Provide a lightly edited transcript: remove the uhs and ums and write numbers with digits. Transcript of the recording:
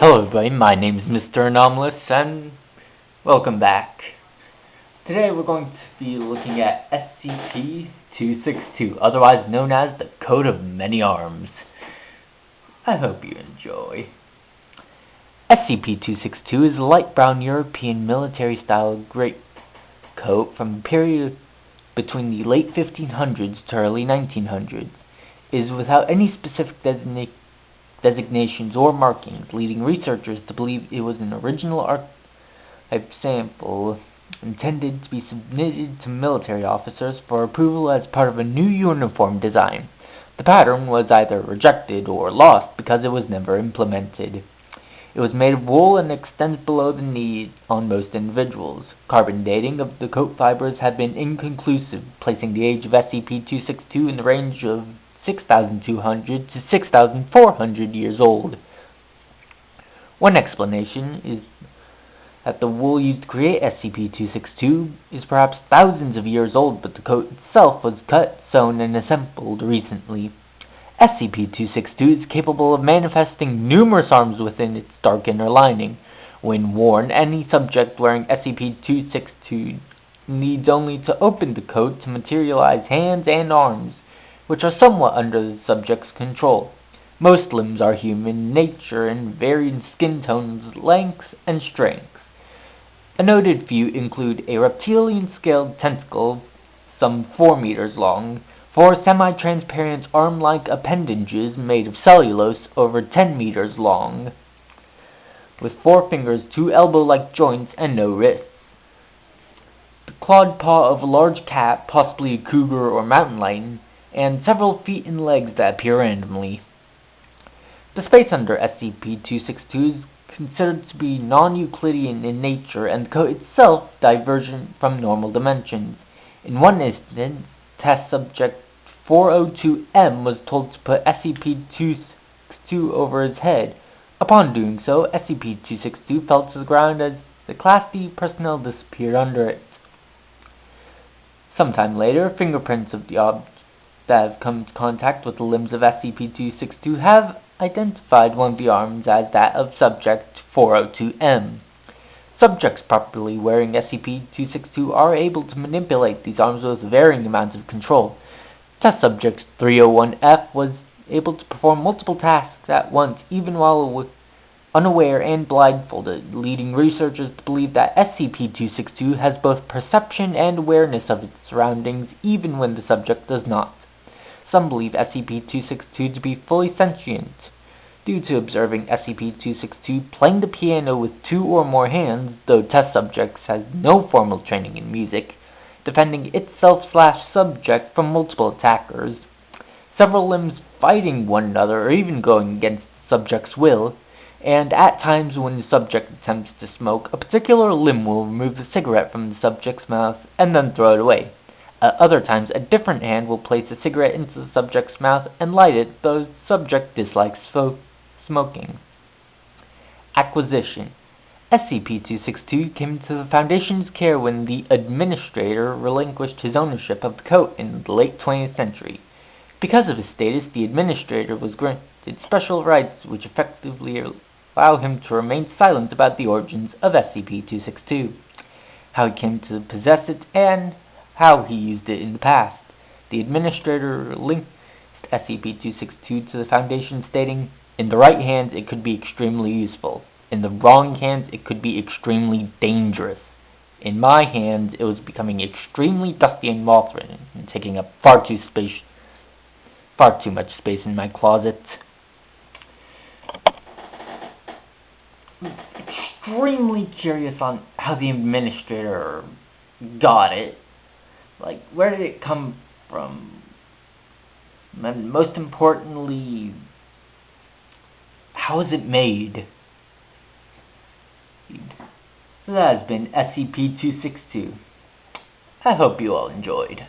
Hello everybody, my name is Mr. Anomalous and welcome back. Today we're going to be looking at SCP-262, otherwise known as the Coat of Many Arms. I hope you enjoy. SCP-262 is a light brown European military-style greatcoat from the period between the late 1500s to early 1900s. It is without any specific designations or markings, leading researchers to believe it was an original archetype sample intended to be submitted to military officers for approval as part of a new uniform design. The pattern was either rejected or lost because it was never implemented. It was made of wool and extends below the knee on most individuals. Carbon dating of the coat fibers had been inconclusive, placing the age of SCP-262 in the range of 6,200 to 6,400 years old. One explanation is that the wool used to create SCP-262 is perhaps thousands of years old, but the coat itself was cut, sewn, and assembled recently. SCP-262 is capable of manifesting numerous arms within its dark inner lining. When worn, any subject wearing SCP-262 needs only to open the coat to materialize hands and arms, which are somewhat under the subject's control. Most limbs are human in nature and varied skin tones, lengths, and strengths. A noted few include a reptilian-scaled tentacle, some 4 meters long, 4 semi-transparent arm-like appendages made of cellulose over 10 meters long, with 4 fingers, 2 elbow-like joints, and no wrists. The clawed paw of a large cat, possibly a cougar or mountain lion, and several feet and legs that appear randomly. The space under SCP-262 is considered to be non-Euclidean in nature, and the coat itself divergent from normal dimensions. In one instance, test subject 402M was told to put SCP-262 over his head. Upon doing so, SCP-262 fell to the ground as the Class D personnel disappeared under it. Sometime later, fingerprints of the object that have come into contact with the limbs of SCP-262 have identified one of the arms as that of Subject 402M. Subjects properly wearing SCP-262 are able to manipulate these arms with varying amounts of control. Test Subject 301F was able to perform multiple tasks at once, even while unaware and blindfolded, leading researchers to believe that SCP-262 has both perception and awareness of its surroundings, even when the subject does not. Some believe SCP-262 to be fully sentient, due to observing SCP-262 playing the piano with 2 or more hands, though test subjects has no formal training in music, defending itself/subject from multiple attackers, several limbs fighting one another or even going against the subject's will, and at times when the subject attempts to smoke, a particular limb will remove the cigarette from the subject's mouth and then throw it away. At other times, a different hand will place a cigarette into the subject's mouth and light it, though the subject dislikes smoking. Acquisition. SCP-262 came into the Foundation's care when the Administrator relinquished his ownership of the coat in the late 20th century. Because of his status, the Administrator was granted special rights which effectively allow him to remain silent about the origins of SCP-262, how he came to possess it, and how he used it in the past. The Administrator linked SCP-262 to the Foundation, stating, "In the right hands it could be extremely useful. In the wrong hands it could be extremely dangerous. In my hands it was becoming extremely dusty and moth-ridden, and taking up far too much space in my closet." I'm extremely curious on how the Administrator got it. Like, where did it come from? And most importantly, how is it made? So that has been SCP-262. I hope you all enjoyed.